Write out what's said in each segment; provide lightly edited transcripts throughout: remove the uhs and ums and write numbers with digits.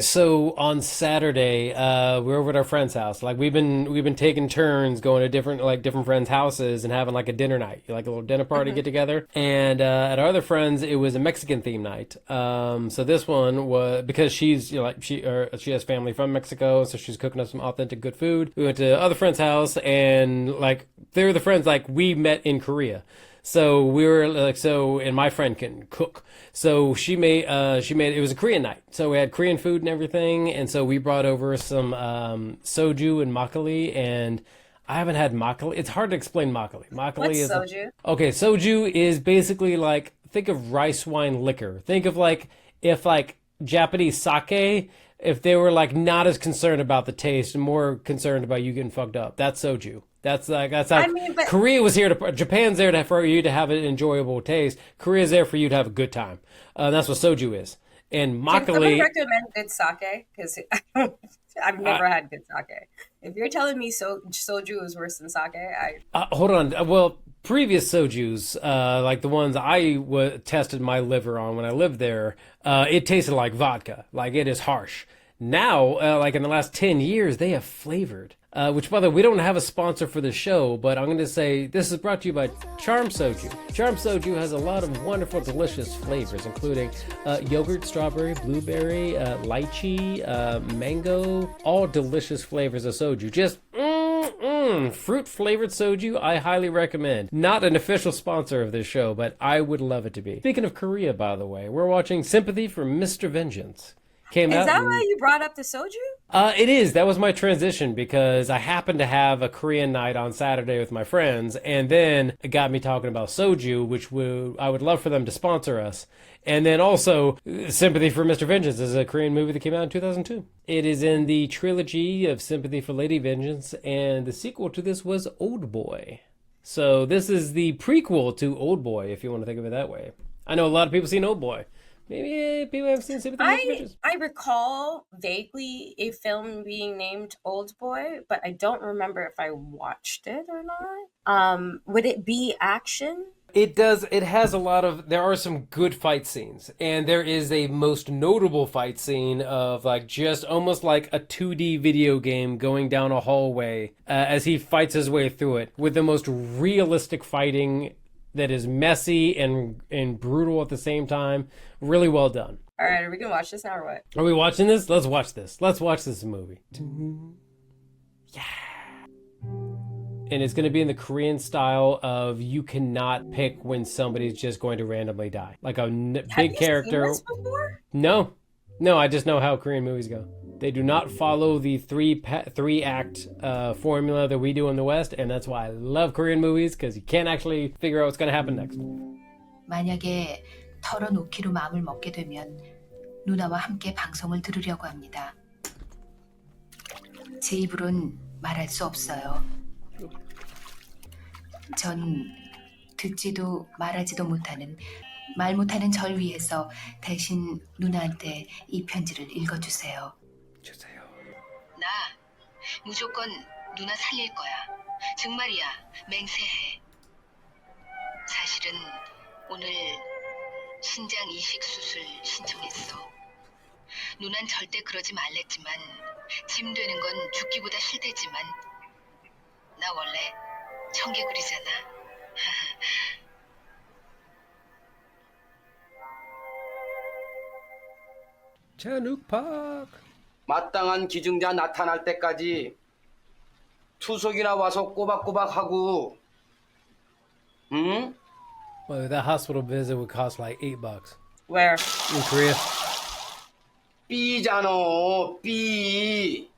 So on Saturday, we're over at our friend's house. Like we've been taking turns going to different friends' houses and having like a dinner night, like a little dinner party Hmm. get together. And at our other friends, it was a Mexican theme night. So this one was because she's like she has family from Mexico, so she's cooking us some authentic good food. We went to other friend's house and like they were the friends like we met in Korea. So we were like, and my friend can cook. So she made, it was a Korean night. So we had Korean food and everything. And so we brought over some, soju and makgeolli. And I haven't had makgeolli. It's hard to explain makgeolli. Makgeolli What's is, soju? okay, soju is basically like, think of rice wine liquor. Think of like, if like Japanese sake, if they were like not as concerned about the taste and more concerned about you getting fucked up. That's soju. That's how I mean, but Korea was here to. Japan's there for you to have an enjoyable taste. Korea's there for you to have a good time. That's what soju is. And can someone makgeolli, recommend good sake? Because I've uh, never had good sake. If you're telling me soju is worse than sake, I hold on. Well, previous sojus, like the ones tested my liver on when I lived there, it tasted like vodka. Like it is harsh. Now, like in the last 10 years, they have flavored. Which, by the way, we don't have a sponsor for the show, but I'm going to say this is brought to you by Charm Soju. Charm Soju has a lot of wonderful, delicious flavors, including yogurt, strawberry, blueberry, lychee, mango, all delicious flavors of soju. Just fruit flavored soju, I highly recommend. Not an official sponsor of this show, but I would love it to be. Speaking of Korea, by the way, we're watching Sympathy for Mr. Vengeance. Came is out that why in you brought up the soju? it is. That was my transition because I happened to have a Korean night on Saturday with my friends, and then it got me talking about soju, which I would love for them to sponsor us. And then also, Sympathy for Mr. Vengeance is a Korean movie that came out in 2002. It is in the trilogy of Sympathy for Lady Vengeance, and the sequel to this was Old Boy. So this is the prequel to Old Boy, if you want to think of it that way. I know a lot of people seen Old Boy. Maybe people haven't seen Sympathy for Mr. I Vengeance. I recall vaguely a film being named Old Boy, but I don't remember if I watched it or not. Would it be action? It does. It has a lot of. There are some good fight scenes, and there is a most notable fight scene of like just almost like a 2D video game going down a hallway as he fights his way through it with the most realistic fighting that is messy and brutal at the same time. Really well done. All right, are we gonna watch this now or what? Are we watching this? Let's watch this. Let's watch this movie. And it's going to be in the Korean style of you cannot pick when somebody's just going to randomly die. Like a Have big you seen character. this before? No, no, I just know how Korean movies go. They do not follow the three act formula that we do in the West, and that's why I love Korean movies because you can't actually figure out what's going to happen next. 만약에 털어놓기로 마음을 먹게 되면 누나와 함께 방송을 들으려고 합니다. 제 입으론 말할 수 없어요. 전 듣지도 말하지도 못하는 말 못하는 절 위해서 대신 누나한테 이 편지를 읽어주세요. 주세요. 나 무조건 누나 살릴 거야. 정말이야. 맹세해. 사실은 오늘 신장 이식 수술 신청했어. 누난 절대 그러지 말랬지만 짐 되는 건 죽기보다 싫대지만 나 원래 청개구리잖아. Chan-wook Park. 마땅한 기증자 나타날 때까지 투석이나 와서 꼬박꼬박 하고, 응? Well, that hospital visit would cost like $8 Where? in Korea. 삐잖아, 삐.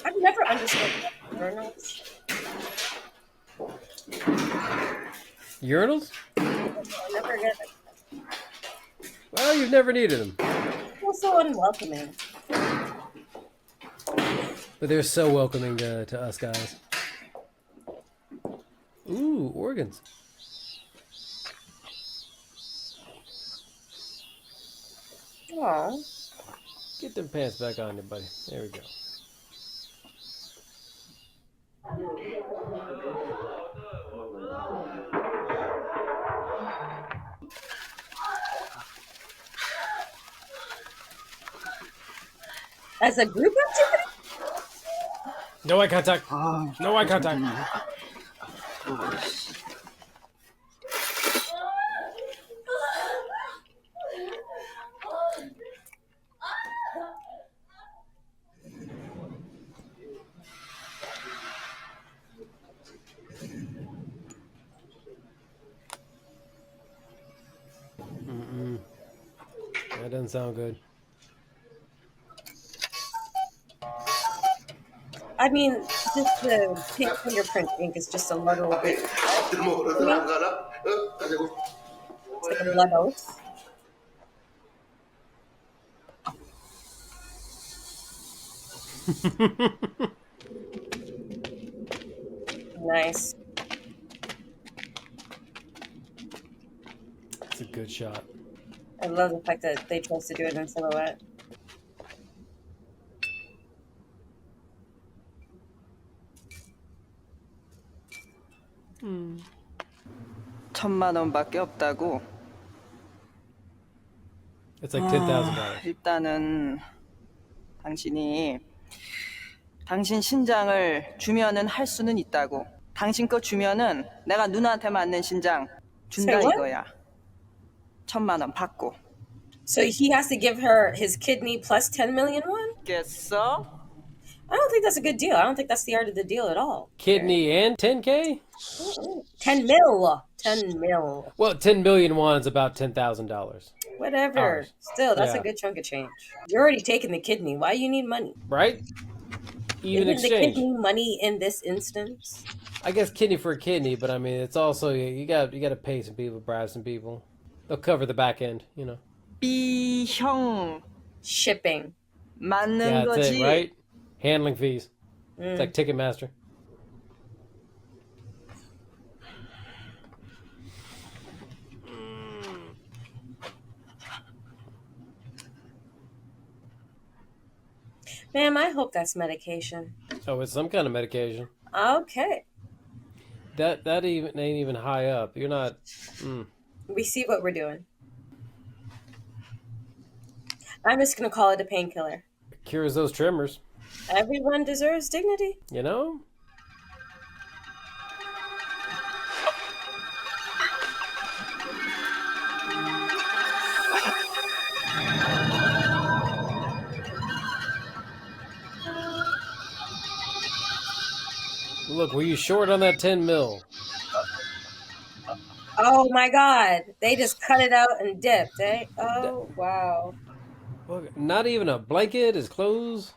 I've never understood journals. Urinals? I never get it. Well, you've never needed them. Feel so unwelcoming. But they're so welcoming to us guys. Ooh, organs. Aw. Get them pants back on there, buddy. There we go. As a group activity? No eye contact. No eye contact. That doesn't sound good. I mean, just the pink fingerprint ink is just a little bit. 먹으러들 안 가나? 가자고. It's like a blood oath. Nice. It's a good shot. I love the fact that they chose to do it in silhouette. 천만 원밖에 없다고. It's like $10,000. 일단은 당신이 당신 신장을 주면은 할 수는 있다고. 당신 거 주면은 내가 누나한테 맞는 신장 준다 Say what? 이거야. 천만 원 받고. So he has to give her his kidney plus 10 million won? 겠어? I don't think that's a good deal. I don't think that's the art of the deal at all. Kidney and 10K? 10 mil. 10 mil. Well, 10 million won is about $10,000. Whatever. Ours. Still, that's Yeah. a good chunk of change. You're already taking the kidney. Why you need money? Right? Even Isn't the exchange. kidney money in this instance? I guess kidney for a kidney, but I mean, it's also you got to pay some people, bribe some people. They'll cover the back end, you know. B형 Shipping. 맞는 Yeah, that's 거지. it, right? Handling fees. It's like Ticketmaster. Ma'am, I hope that's medication. Oh, it's some kind of medication. Okay. That even ain't even high up. You're not. We see what we're doing. I'm just going to call it a painkiller. Cures those tremors. Everyone deserves dignity. You know. Look, were you short on that 10 mil? Oh my god. They just cut it out and dipped, eh? Oh, wow. Look, not even a blanket, his clothes.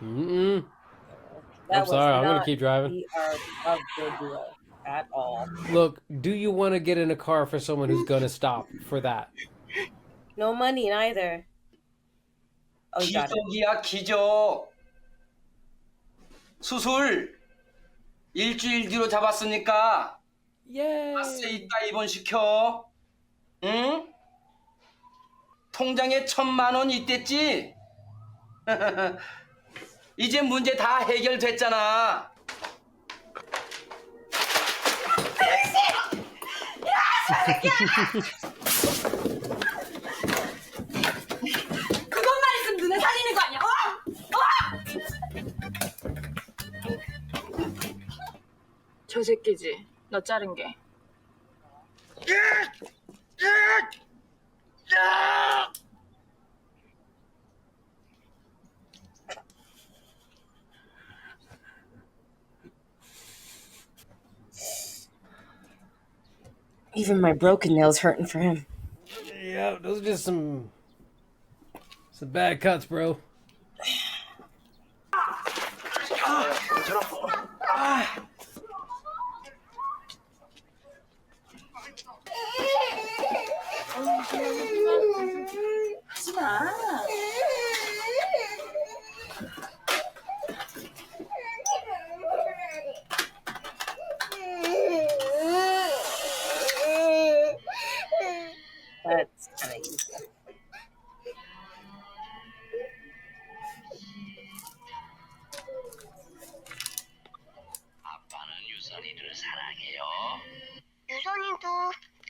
Mm-mm. I'm sorry, I'm gonna keep driving. The art of the deal at all. Look, do you want to get in a car for someone who's gonna stop for that? No money neither. Oh, you got it. 기적이야 기적. 수술 일주일 뒤로 잡았으니까 Yay! 아세 이따 입원시켜. 응? 통장에 1,000만 원 있댔지? 이제 문제 다 해결됐잖아. 그것만 있으면 눈에 살리는 거 아니야? 저 새끼지. 너 자른 게. Even my broken nail's hurting for him. Yeah, those are just some bad cuts, bro.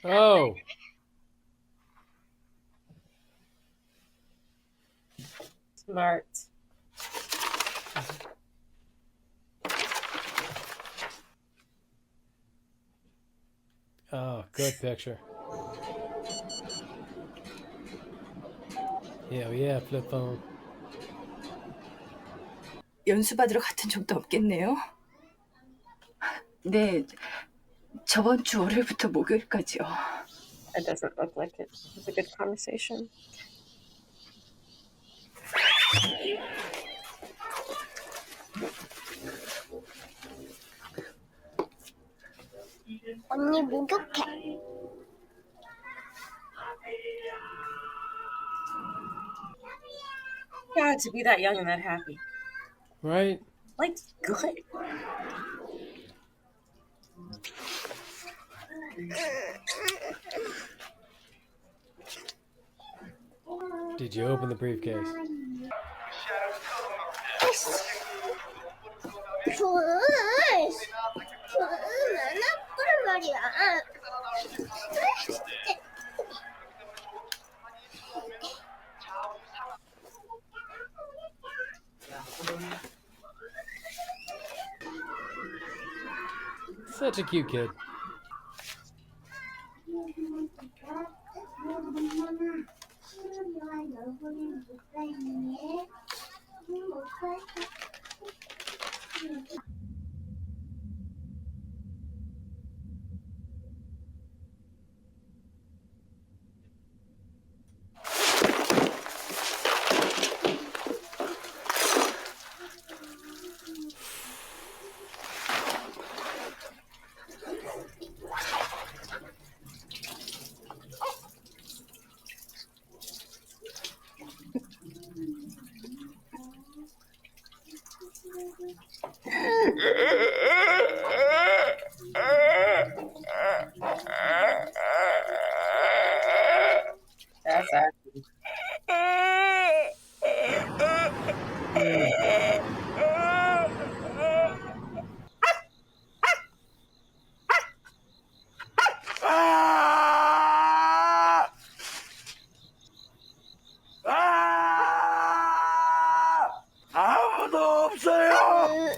Oh. Smart. Oh, good picture. Hell yeah, flip phone. 연수받으러 갔던 적도 없겠네요. 네, 저번 주 월요일부터 목요일까지요. It doesn't look like it was a good conversation. 언니 목욕해. Yeah, to be that young and that happy. Right? Like, good. Did you open the briefcase? 안 아프란 말이야. Such a cute kid. That's actually. 아무도 없어요.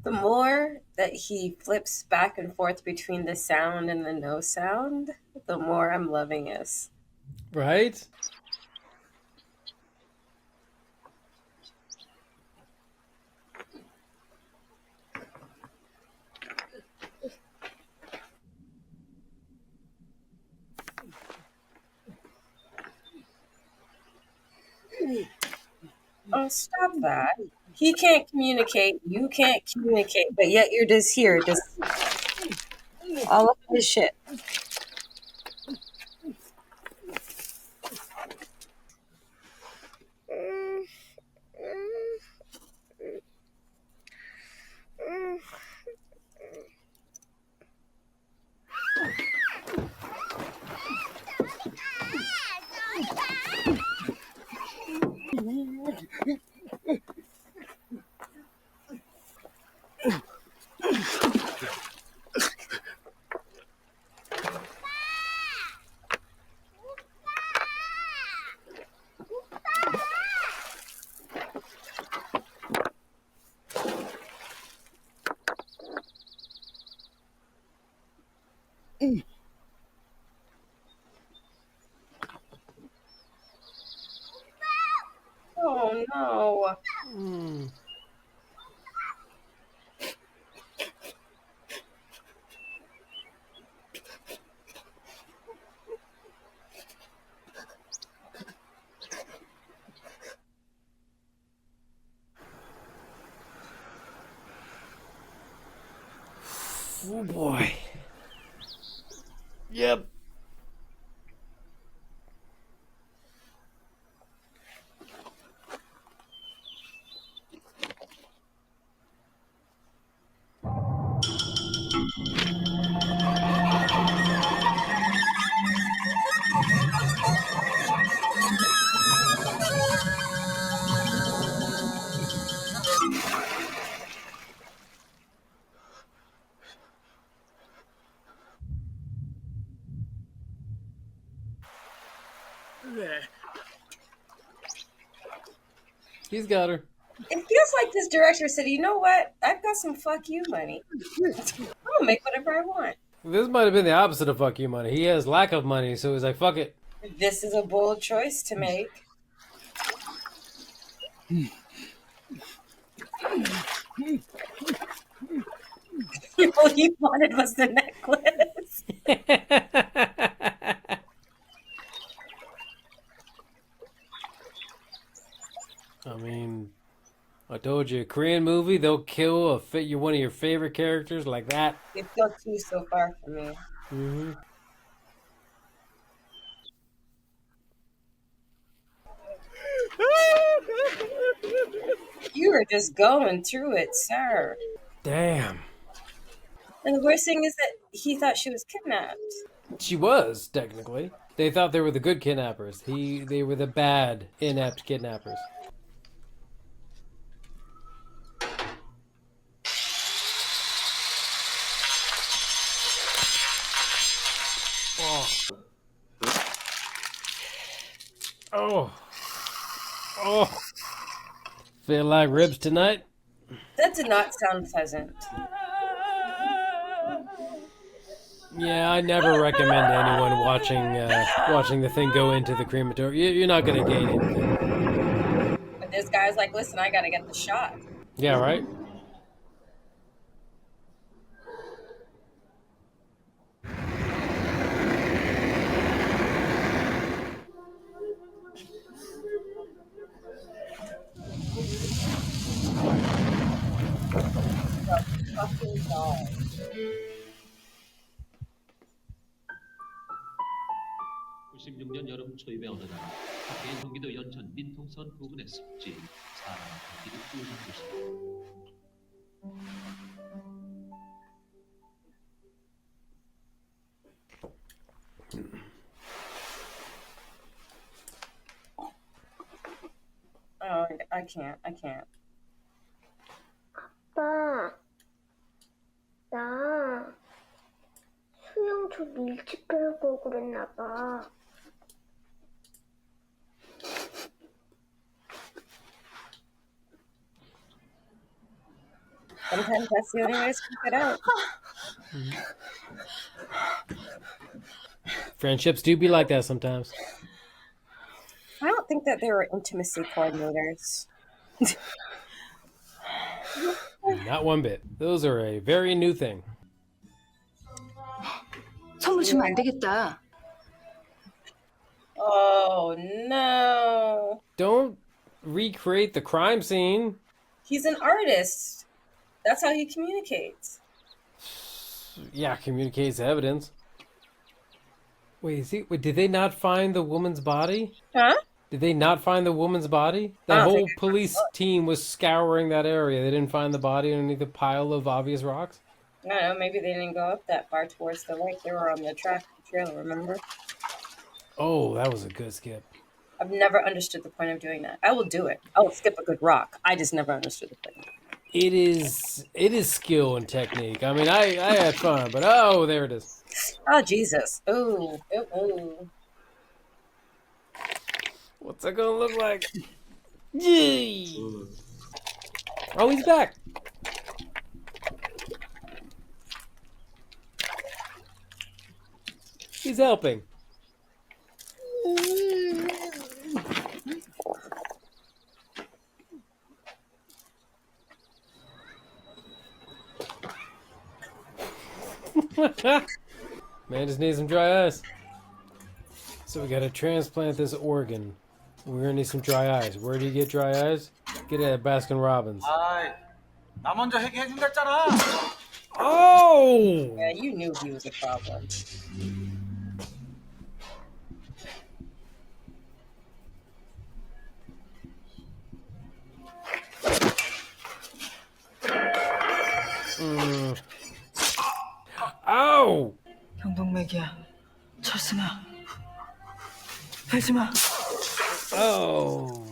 The more that he flips back and forth between the sound and the no sound, the more I'm loving this. Right? Oh, stop that. He can't communicate, you can't communicate, but yet you're just here, just all of his shit. Oh no. Oh boy. Yep. He's got her. It feels like this director said, you know what? I've got some fuck you money. I'm gonna make whatever I want. This might have been the opposite of fuck you money. He has lack of money, so he's like, fuck it. This is a bold choice to make. All he wanted was the necklace. I mean, I told you, a Korean movie, they'll kill one of your favorite characters like that. It feels too so far for me. Mm-hmm. You were just going through it, sir. Damn. And the worst thing is that he thought she was kidnapped. She was, technically. They thought they were the good kidnappers. They were the bad, inept kidnappers. Oh. Oh. Oh. Feel like ribs tonight? That did not sound pleasant. Yeah, I never recommend anyone watching the thing go into the crematorium. You're not gonna gain anything. But this guy's like, listen, I gotta get the shot. Yeah, right? Fucking dog. 96년 여름 초입의 어느 날 개인 경기도 연천 민통선 부근의 습지 사람의 발길이 뚫린 곳이다. Oh, I can't. 아빠, 나 수영 좀 일찍 배우고 그랬나 봐. Sometimes that's the only way to scoop it out. Friendships do be like that sometimes. I don't think that they were intimacy coordinators. Not one bit. Those are a very new thing. 선물 주면 안 되겠다. Oh no. Don't recreate the crime scene. He's an artist. That's how he communicates. Yeah, communicates evidence. Wait, did they not find the woman's body? Huh? Did they not find the woman's body? I That don't whole think police team was scouring that area. They didn't find the body underneath a pile of obvious rocks? I don't know, maybe they didn't go up that far towards the lake. They were on the trailer, remember? Oh, that was a good skip. I've never understood the point of doing that. I will do it. I will skip a good rock. I just never understood the point. It is skill and technique. I mean, I had fun, but oh, there it is. Oh, Jesus. Ooh. Ooh. What's that gonna look like? Gee. Oh, he's back. He's helping. Man just needs some dry ice. So we gotta transplant this organ. We're gonna need some dry ice. Where do you get dry ice? Get it at Baskin Robbins. 아이, 나 먼저 해결해준다 했잖아. Oh! Yeah, you knew he was a problem. Ow! 경동맥이야. 철수마. 팔지 마. Oh.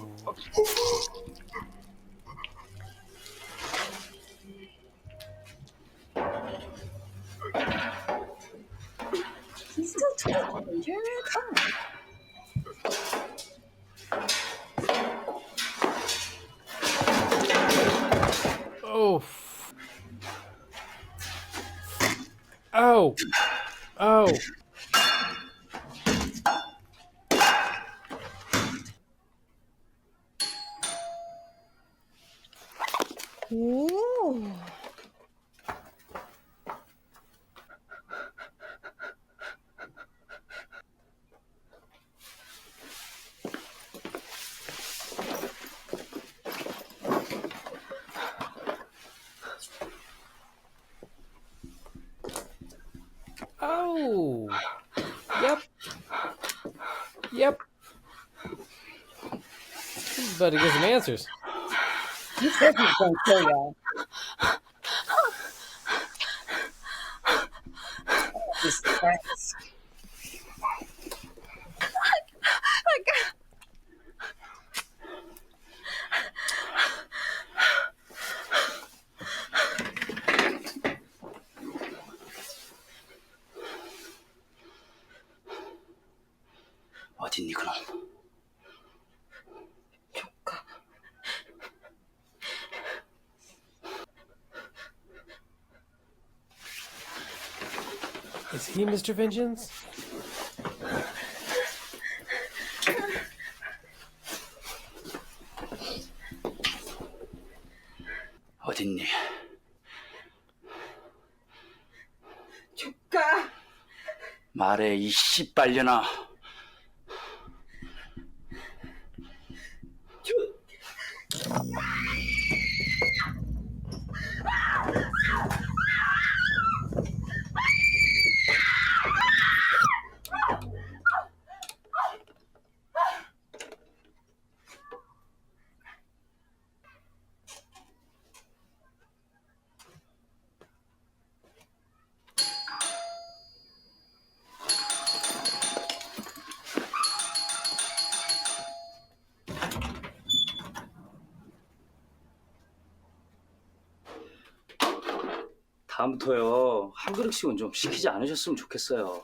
He's still totally injured? Oh. Oh. Oh. 오. Oh. Yep. Yep. He's about to get some answers. He said he was gonna kill y'all. Jesus Christ. 어딨니 그럼? Is he Mr. Vengeance? 어딨니? 조카. 말해 이 씨발려나. 다음부터요 한 그릇씩은 좀 시키지 않으셨으면 좋겠어요.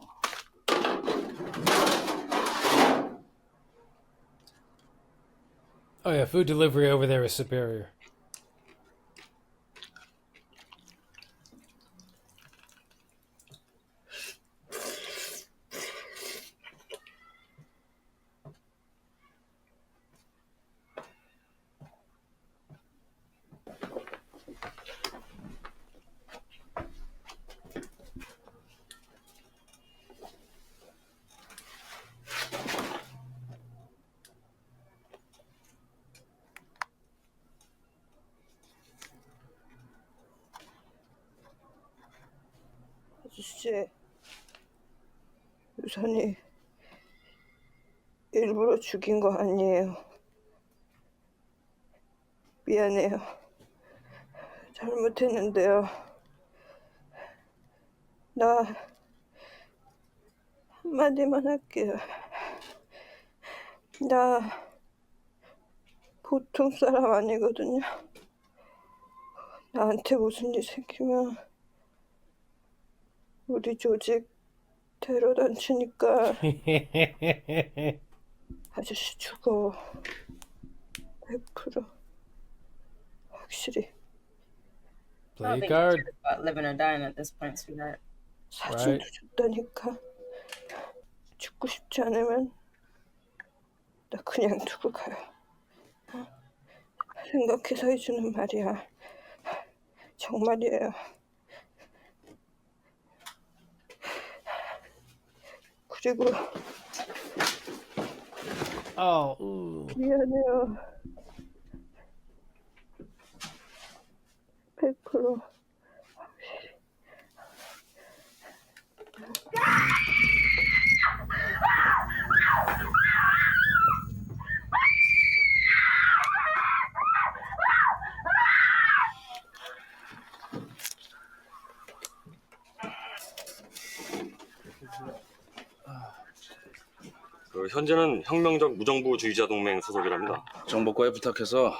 Oh yeah, food delivery over there is superior. 아저씨, 유선이 일부러 죽인 거 아니에요. 미안해요. 잘못했는데요. 나 한마디만 할게요. 나 보통 사람 아니거든요. 나한테 무슨 일 생기면 우리 조직 데려다 치니까 아저씨 죽어. 100% 확실히. I don't Play think card. it's about living or dying at this point, sweetheart. 사진도 줬다니까. 죽고 싶지 않으면 나 그냥 두고 가요. 생각해서 해주는 말이야. 정말이에요. 그리고 Oh, ooh. 미안해요. 100% 현재는 혁명적 무정부주의자 동맹 소속이랍니다. 정보과에 부탁해서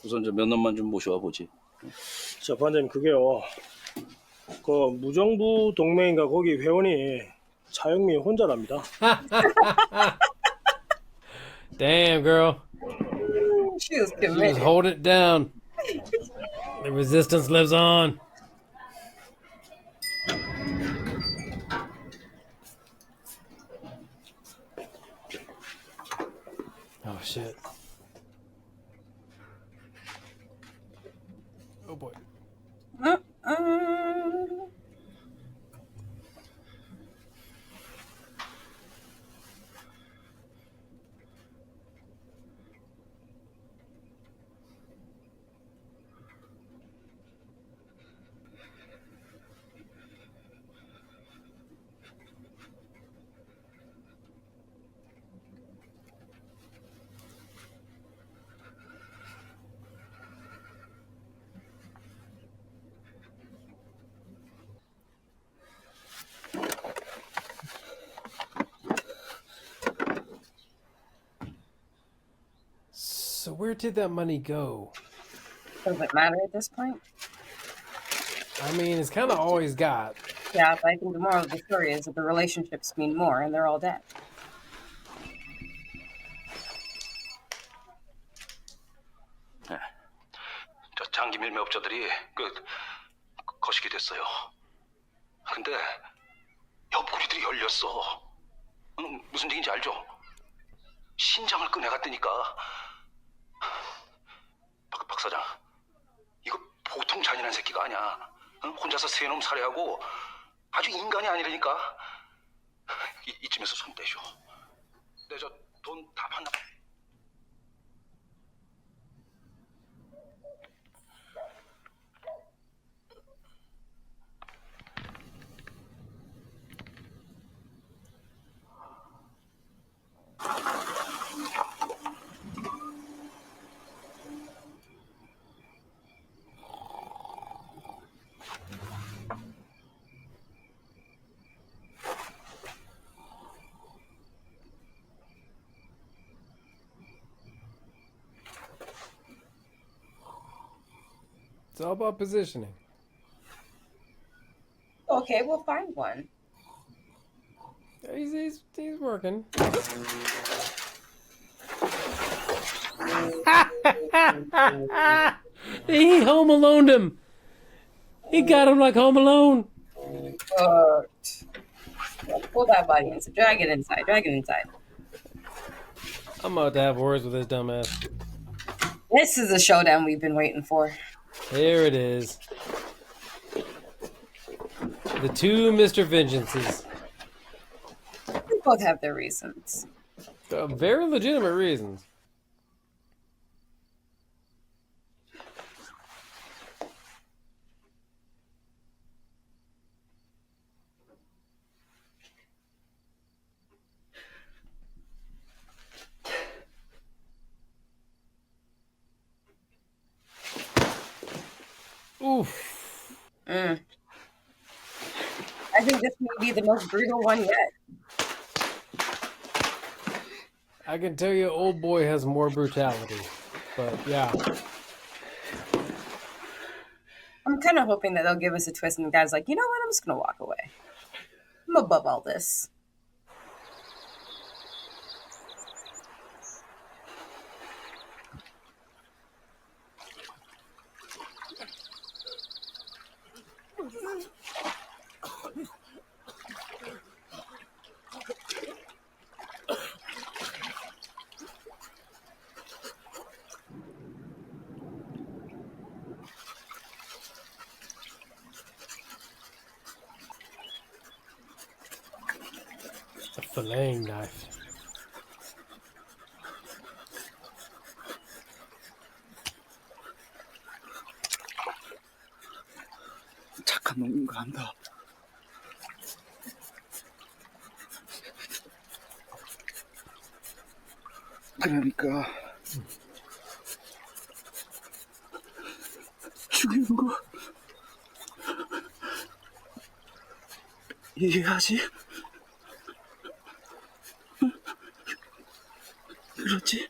우선 몇 놈만 좀 모셔와 보지. 자, 반장님 그게요. 그 무정부 동맹인가 거기 회원이 차영미 혼자랍니다. Damn, girl. She was She was committed. holding it down. The resistance lives on. shit. Oh boy. So where did that money go? Does it matter at this point? I mean, it's kind of all he's got. Yeah, but I think the moral of the story is that the relationships mean more, and they're all dead. 저 장기 밀매업자들이 거시게 됐어요. 근데 옆구리들이 열렸어. 무슨 얘기인지 알죠? 신장을 꺼내갔다니까. 박 사장, 이거 보통 잔인한 새끼가 아니야. 혼자서 세 놈 살해하고 아주 인간이 아니라니까. 이쯤에서 손 떼쇼. 내 저 돈 다 받나? It's all about positioning. Okay, we'll find one. He's working. He Home Aloned him. He got him like Home Alone. Pull that body in. Drag it inside. Drag it inside. I'm about to have words with this dumbass. This is the showdown we've been waiting for. Here it is. The two Mr. Vengeances. They both have their reasons. Very legitimate reasons. Oof. I think this may be the most brutal one yet. I can tell you Old Boy has more brutality. But yeah. I'm kind of hoping that they'll give us a twist and the guy's like, you know what, I'm just going to walk away. I'm above all this. A filleting knife. 착한 놈인 거 안다. 그러니까 죽이는 거 이해하지? 그렇지?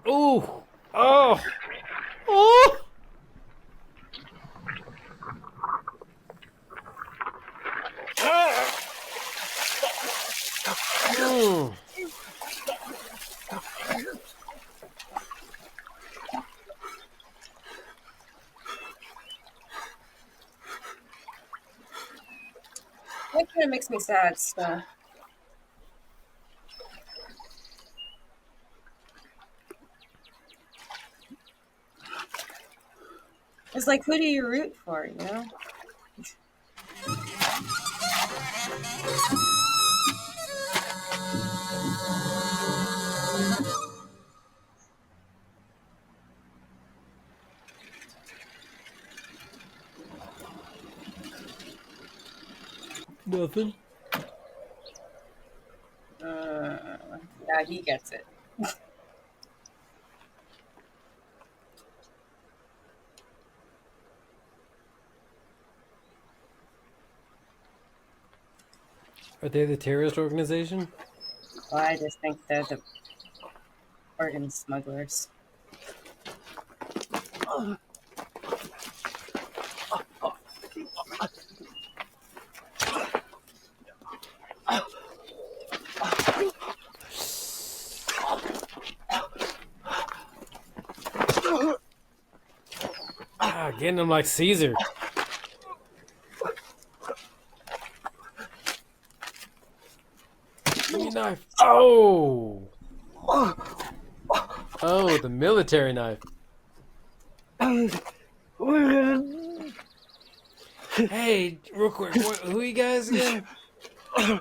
Ooh! Oh! Oh! kind of makes me sad. So. It's like, who do you root for, you know? Nothing. Yeah, he gets it. Are they the terrorist organization? Well, I just think they're the organ smugglers. Getting them like Caesar. Give me a knife. Oh! Oh, the military knife. Hey, real quick, who are you guys again? They're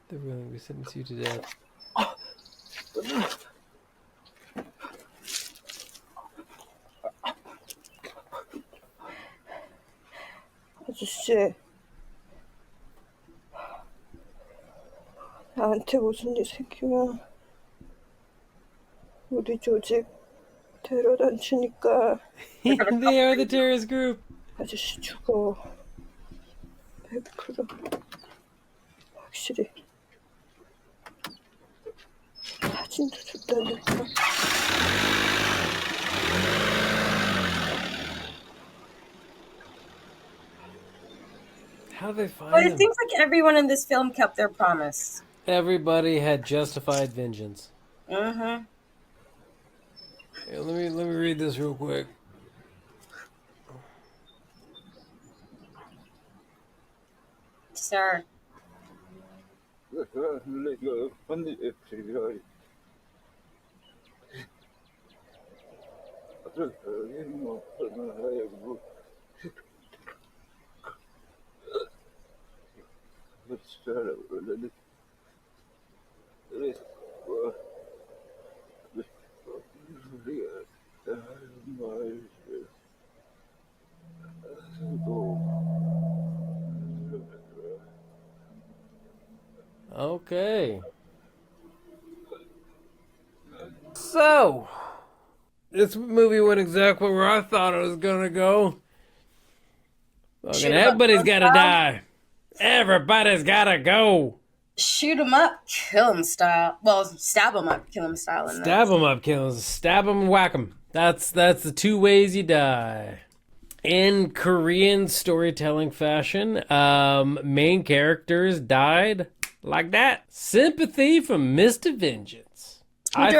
willing to sentence you to death. 아저씨, 나한테 무슨 일 생기면 우리 조직 데려다 주니까. They are the terrorist group. 아저씨 죽어. 100% 확실히. 사진도 줬다니까. How do they find But it them? seems like everyone in this film kept their promise. Everybody had justified vengeance. Mm-hmm. Here, let me read this real quick. Sir. Okay. So, this movie went exactly where I thought it was gonna go. Fucking everybody's gotta die. Everybody's gotta go. Shoot him up, kill him style. Well, stab him up, kill him style. Stab him up, kill him. Stab him, whack him. That's the two ways you die. In Korean storytelling fashion, main characters died like that. Sympathy from Mr. Vengeance. I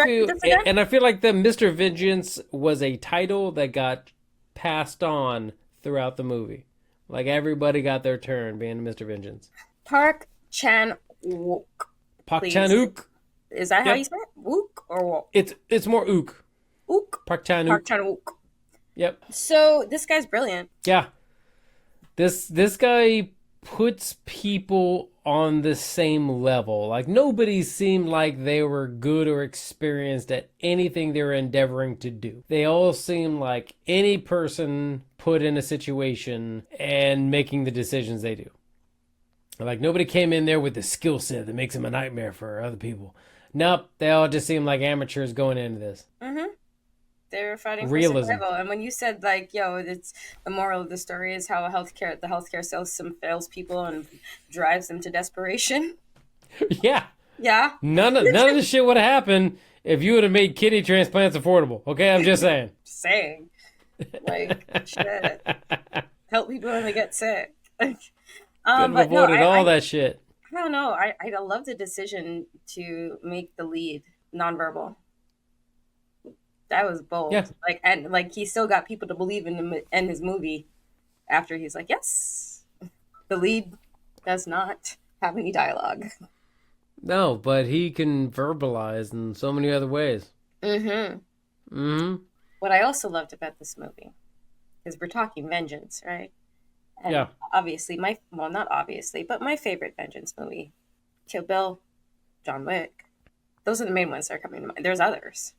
feel like the Mr. Vengeance was a title that got passed on throughout the movie. Like everybody got their turn being Mr. Vengeance. Park Chan-wook. Park Chan-wook. Is that how you say it? Wook or wook? It's more ook. Ook. Park Chan-wook. Park Chan-wook. Yep. So this guy's brilliant. Yeah. This guy puts people on the same level. Like nobody seemed like they were good or experienced at anything they were endeavoring to do. They all seemed like any person put in a situation and making the decisions they do. Like nobody came in there with the skill set that makes them a nightmare for other people. Nope, they all just seem like amateurs going into this. Mm-hmm. They were fighting for Realism. survival. And when you said like, yo, it's the moral of the story is how the healthcare system fails people and drives them to desperation. Yeah. Yeah. None of this shit would have happened if you would have made kidney transplants affordable. Okay, I'm just saying. Saying. Like, shit. Help people when they get sick. Could have avoided all that shit. I don't know. I love the decision to make the lead nonverbal. That was bold. Yeah. Like, and like he still got people to believe in him in his movie after he's like, yes, the lead does not have any dialogue. No, but he can verbalize in so many other ways. Mm-hmm. Mm-hmm. What I also loved about this movie is we're talking vengeance, right? And Yeah. obviously not obviously, but my favorite vengeance movie, Kill Bill, John Wick. Those are the main ones that are coming to mind. There's others.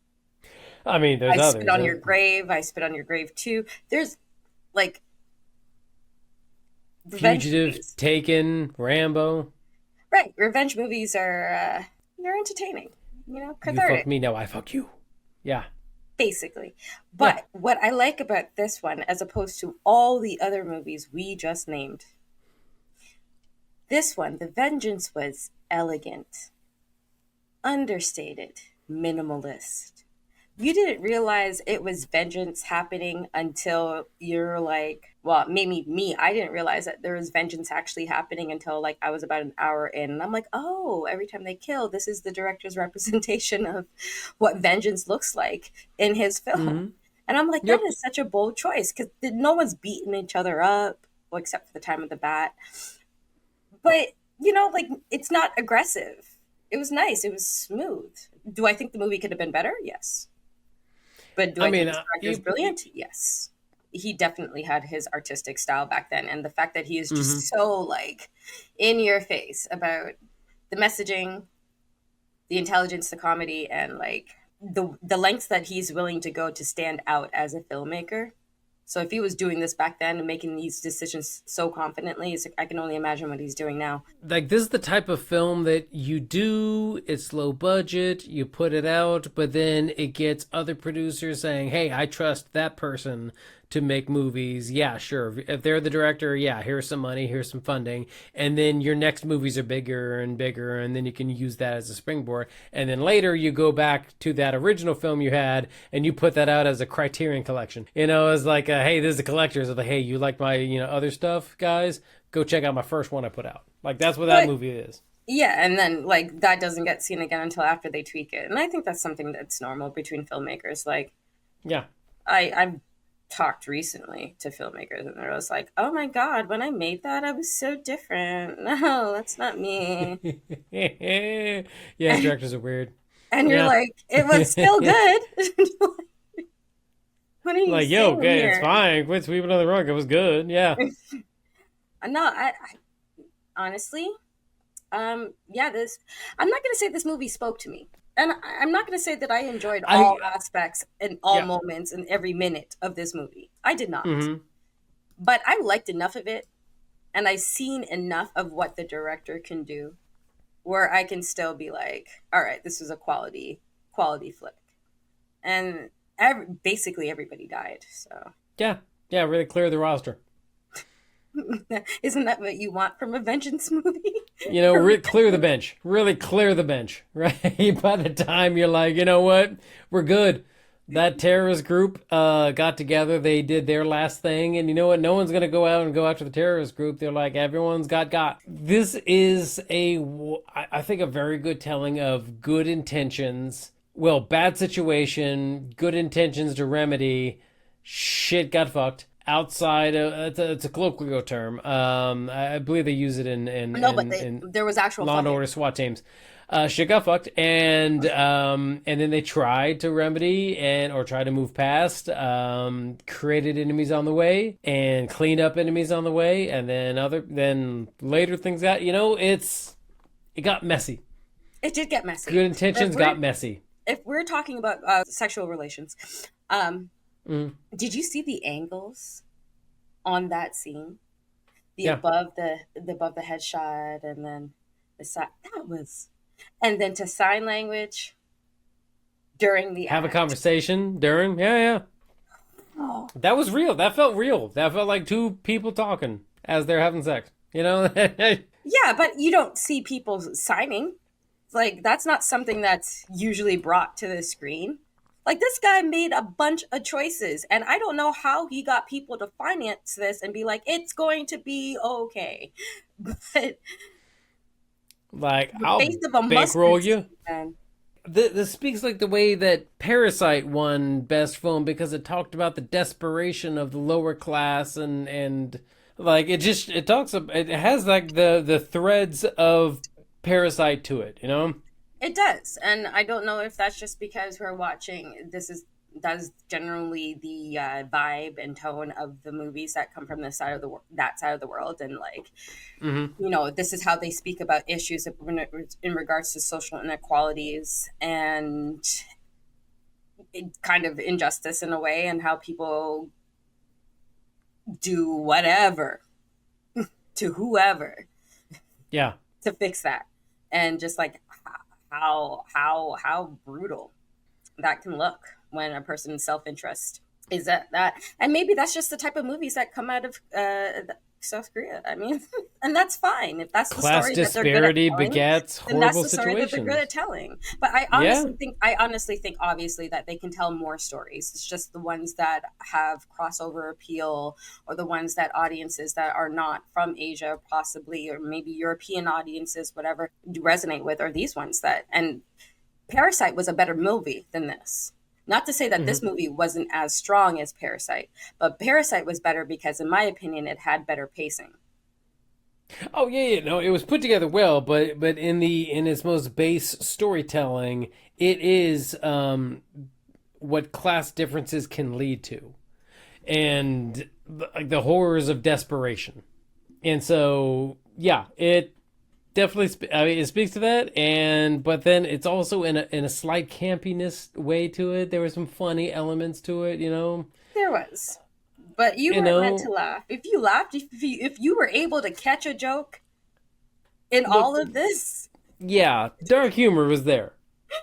I mean, there's I others. Spit on Your Grave. I Spit on Your Grave too. There's like revenge Fugitive, movies. Taken, Rambo. Right, revenge movies are they're entertaining. You know, You cathartic, fuck me, now I fuck you. Yeah. basically. But what I like about this one, as opposed to all the other movies we just named, this one, the vengeance was elegant, understated, minimalist. You didn't realize it was vengeance happening until you're like, well, maybe me, I didn't realize that there was vengeance actually happening until like I was about an hour in. And I'm like, oh, every time they kill, this is the director's representation of what vengeance looks like in his film. Mm-hmm. And I'm like, Yep. that is such a bold choice because no one's beating each other up, well, except for the time of the bat. But, you know, like, it's not aggressive. It was nice. It was smooth. Do I think the movie could have been better? Yes. But do I think this director is brilliant? Yes. He definitely had his artistic style back then. And the fact that he is just so, like, in your face about the messaging, the intelligence, the comedy, and, like, the lengths that he's willing to go to stand out as a filmmaker. So if he was doing this back then and making these decisions so confidently, I can only imagine what he's doing now. Like, this is the type of film that you do, it's low budget, you put it out, but then it gets other producers saying, hey, I trust that person to make movies. Yeah, sure. If they're the director, yeah, here's some money, here's some funding. And then your next movies are bigger and bigger, and then you can use that as a springboard. And then later you go back to that original film you had, and you put that out as a Criterion collection. You know, as like, hey, this is the collectors of the, hey, you like my, other stuff, guys? Go check out my first one I put out. Like, that's what that movie is. Yeah, and then, like, that doesn't get seen again until after they tweak it. And I think that's something that's normal between filmmakers. Like, yeah, I've talked recently to filmmakers, and they're just like, oh my God, when I made that, I was so different. No, that's not me. Yeah, directors are weird. And you're like, it was still good. What are you like, yo, okay, here? It's fine. Quit sweeping on the rug. It was good. Yeah. No, I honestly, yeah, I'm not going to say this movie spoke to me. And I'm not going to say that I enjoyed all aspects and all moments and every minute of this movie. I did not. Mm-hmm. But I liked enough of it, and I've seen enough of what the director can do where I can still be like, all right, this is a quality flick. And basically everybody died, so. Yeah, really clear the roster. Isn't that what you want from a vengeance movie? Clear the bench. Really clear the bench, right? By the time you're like, you know what? We're good. That terrorist group got together. They did their last thing. And you know what? No one's going to go out and go after the terrorist group. They're like, everyone's got. This is I think, a very good telling of good intentions. Well, bad situation, good intentions to remedy. Shit got fucked. Outside, it's a colloquial term. I believe they use it in there was actual Law and Order SWAT teams. Shit got fucked, and then they tried to remedy or try to move past. Created enemies on the way and cleaned up enemies on the way, and then later things got it got messy. It did get messy. Good intentions got messy. If we're talking about sexual relations, did you see the angles on that scene? Above the headshot, and then the side. And then to sign language during the have act. A conversation during. Yeah. Oh. That was real. That felt real. That felt like two people talking as they're having sex. Yeah, but you don't see people signing. Like, that's not something that's usually brought to the screen. Like, this guy made a bunch of choices, and I don't know how he got people to finance this and be like, it's going to be okay. But like, I'll bankroll you. This speaks like the way that Parasite won Best Film because it talked about the desperation of the lower class and like it has like the threads of Parasite to it, you know? It does, and I don't know if that's just because we're watching. That is generally the vibe and tone of the movies that come from this side of that side of the world, and like, Mm-hmm. you know, this is how they speak about issues in regards to social inequalities and kind of injustice in a way, and how people do whatever to whoever Yeah. to fix that, and just like how brutal that can look when a person's self-interest is that and maybe that's just the type of movies that come out of South Korea. I mean, and that's fine if that's the Class story that they're good at disparity telling, begets then that's horrible the story that they're good situations. at telling. But Yeah. I honestly think obviously that they can tell more stories. It's just the ones that have crossover appeal, or the ones that audiences that are not from Asia possibly, or maybe European audiences, whatever, do resonate with, are these ones that. And Parasite was a better movie than this. Not to say that this Mm-hmm. movie wasn't as strong as Parasite, but Parasite was better because, in my opinion, it had better pacing. Oh yeah, no, it was put together well, but in its most base storytelling, it is what class differences can lead to, and like the horrors of desperation. And so, yeah, it definitely. I mean, it speaks to that, and but then it's also in a slight campiness way to it. There were some funny elements to it, you know. There was, but you You weren't meant to know, laugh. If you laughed, if you were able to catch a joke in look, all of this, yeah, dark humor was there.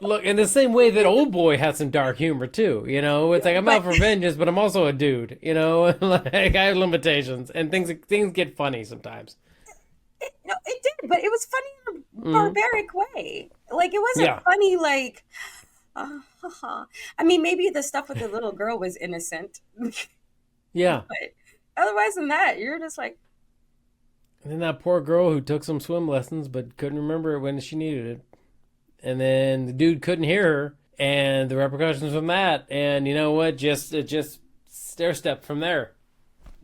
Look, in the same way that Old Boy had some dark humor too, you know, it's like I'm but out for vengeance, but I'm also a dude, you know, like I have limitations, and things get funny sometimes. it did. But it was funny in a Hmm. barbaric way. Like it wasn't Yeah, funny. Like, I mean, maybe the stuff with the little girl was innocent, but yeah. otherwise than that, you're just like, And then that poor girl who took some swim lessons but couldn't remember it when she needed it, and then the dude couldn't hear her, and the repercussions from that, and you know what? Just stair step from there.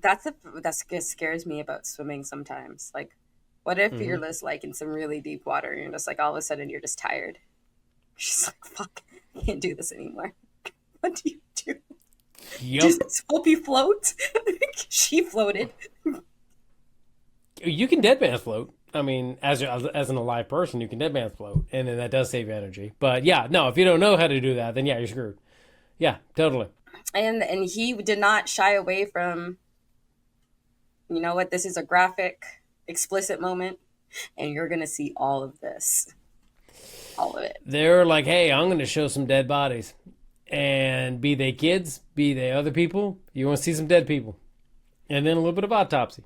that's what scares me about swimming sometimes. Like, what if you're Hmm. just like in some really deep water and you're just like all of a sudden you're just tired. You're just like, fuck, I can't do this anymore. What do you do? Yep. Just hope you float. She floated. You can deadman float. I mean, as an alive person, you can deadman float, and then that does save energy. But yeah, no, if you don't know how to do that, then yeah, you're screwed. Yeah, totally. And he did not shy away from, you know what, this is a graphic, explicit moment, and you're gonna see all of this. All of it. They're like, hey, I'm going to show some dead bodies, and be they kids, be they other people, you want to see some dead people, and then a little bit of autopsy.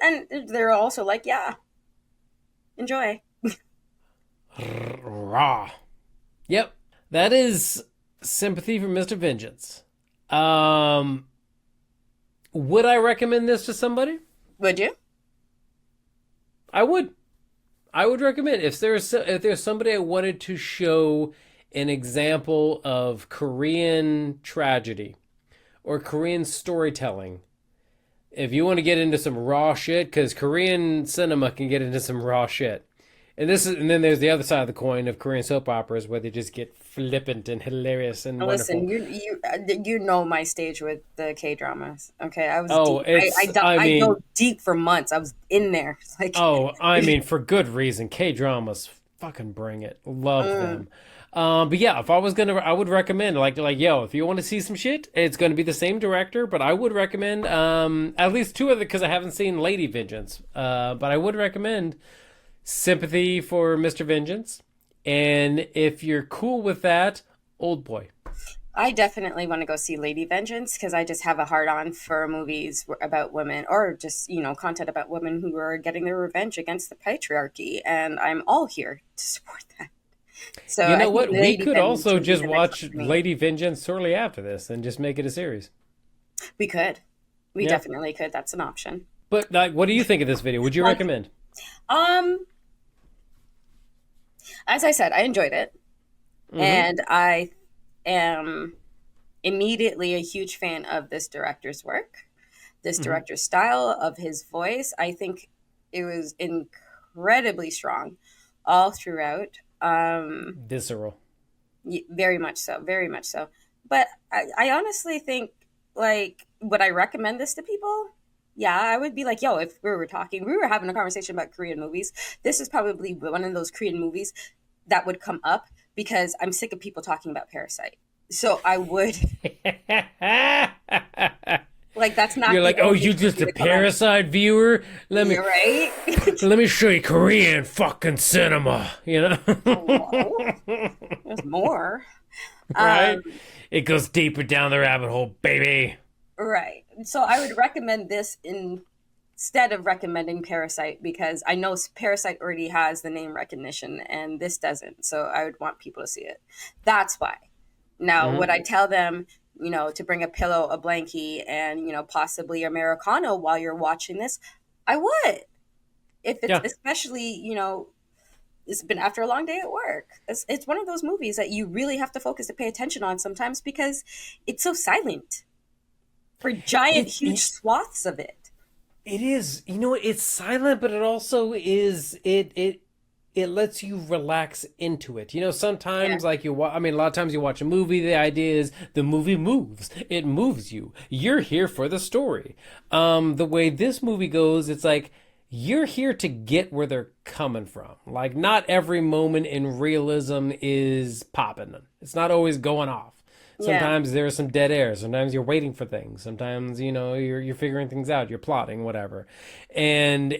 And they're also like, yeah, enjoy. Raw. Yep, that is Sympathy for Mr. Vengeance. Um, would I recommend this to somebody? Would you? I would. I would recommend if there's somebody I wanted to show an example of Korean tragedy or Korean storytelling. If you want to get into some raw shit, because Korean cinema can get into some raw shit, and then there's the other side of the coin of Korean soap operas where they just get flippant and hilarious and Listen, wonderful. you know my stage with the K dramas. Okay, I was Oh, deep. it's I I mean, go deep for months. I was in there. Like, oh, I mean, for good reason. K dramas, fucking bring it. Love them. But yeah, if I was gonna, I would recommend yo, if you want to see some shit, it's gonna be the same director, but I would recommend at least two of the because I haven't seen Lady Vengeance. But I would recommend Sympathy for Mr. Vengeance, and if you're cool with that, Old Boy. I definitely want to go see Lady Vengeance because I just have a hard on for movies about women, or just, you know, content about women who are getting their revenge against the patriarchy, and I'm all here to support that. So You I know think what? We Lady could Vengeance also would be just the next one watch for me. Lady Vengeance shortly after this and just make it a series. We could. We Yeah. definitely could. That's an option. But like, what do you think of this video? Would you Like, recommend? Um, As I said, I enjoyed it. And I am immediately a huge fan of this director's work, this director's style, of his voice. I think it was incredibly strong all throughout. Visceral. Very much so, very much so. But I honestly think, like, would I recommend this to people? Yeah, I would be like, yo, if we were having a conversation about Korean movies, this is probably one of those Korean movies that would come up because I'm sick of people talking about Parasite. So I would, like, that's not. You're the like, oh, only you just a movie that come out. Parasite viewer? You're right. Let me show you Korean fucking cinema, you know? Hello? There's more. Right? It goes deeper down the rabbit hole, baby. Right. So I would recommend this instead of recommending Parasite, because I know Parasite already has the name recognition and this doesn't. So I would want people to see it. That's why. Now, would I tell them, to bring a pillow, a blankie, and, possibly Americano while you're watching this? I would. If it's especially, it's been after a long day at work. It's one of those movies that you really have to focus to pay attention on sometimes because it's so silent for huge swaths of it. It is. It's silent, but it also is. It lets you relax into it. Sometimes like a lot of times you watch a movie, the idea is the movie moves. It moves you. You're here for the story. The way this movie goes, it's like you're here to get where they're coming from. Like, not every moment in realism is popping. It's not always going off. Sometimes there's some dead air. Sometimes you're waiting for things. Sometimes, you're figuring things out. You're plotting, whatever. And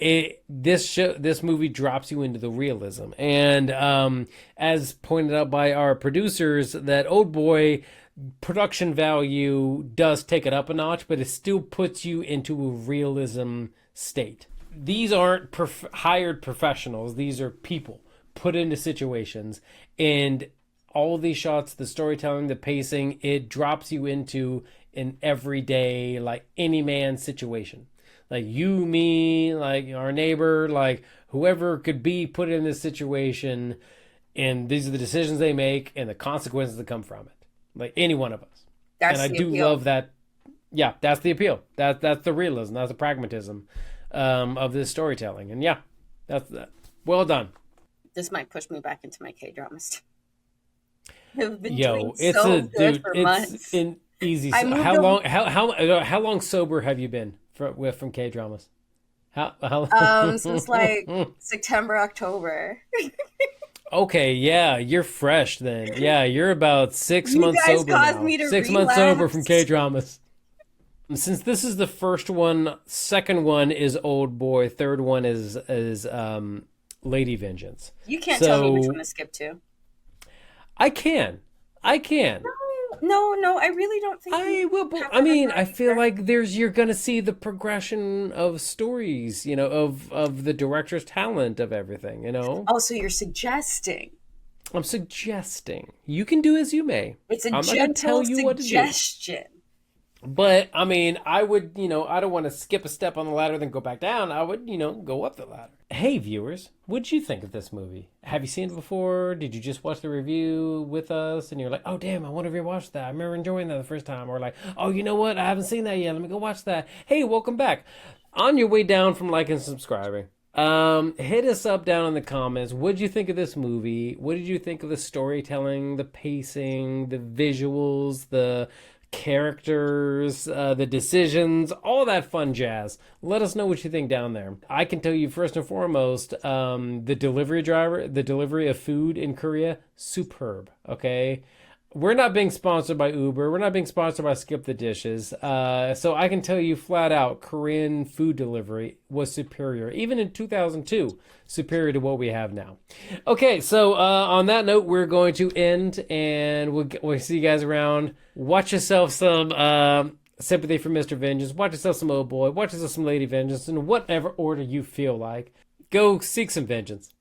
this movie drops you into the realism. And as pointed out by our producers, that Old Boy production value does take it up a notch, but it still puts you into a realism state. These aren't hired professionals. These are people put into situations. And all of these shots, the storytelling, the pacing, it drops you into an everyday, like, any man situation. Like you, me, like our neighbor, like whoever could be put in this situation, and these are the decisions they make and the consequences that come from it. Like any one of us. And I do love that. Yeah, that's the appeal. That's the realism. That's the pragmatism of this storytelling. And yeah, that's that. Well done. This might push me back into my K-dramas. I've been It's an easy. How long sober have you been from K-dramas? Since like September, October. Okay, yeah, you're fresh then. Yeah, you're about 6 months sober now. 6 months sober from K-dramas. Since this is the first one, second one is Old Boy, third one is Lady Vengeance. You can't tell me which one to skip to. I can. No, I really don't think I will. I feel like you're gonna see the progression of stories, of the director's talent of everything, Oh, so you're suggesting? I'm suggesting. You can do as you may. It's a I'm gentle not gonna tell you suggestion. What to do. But I would, I don't want to skip a step on the ladder then go back down. I would, go up the ladder. Hey viewers, what did you think of this movie? Have you seen it before? Did you just watch the review with us and you're like, oh damn, I want to rewatch that. I remember enjoying that the first time. Or like, oh, you know what? I haven't seen that yet. Let me go watch that. Hey, welcome back. On your way down from liking and subscribing, hit us up down in the comments. What did you think of this movie? What did you think of the storytelling, the pacing, the visuals, the characters, the decisions, all that fun jazz? Let us know what you think down there. I can tell you first and foremost, the delivery of food in Korea, superb. Okay, we're not being sponsored by Uber, we're not being sponsored by Skip the Dishes, so I can tell you flat out, Korean food delivery was superior, even in 2002, superior to what we have now. Okay, so on that note, we're going to end, and we'll see you guys around. Watch yourself some Sympathy for Mr. Vengeance. Watch yourself some Old Boy. Watch yourself some Lady Vengeance. In whatever order you feel like. Go seek some vengeance.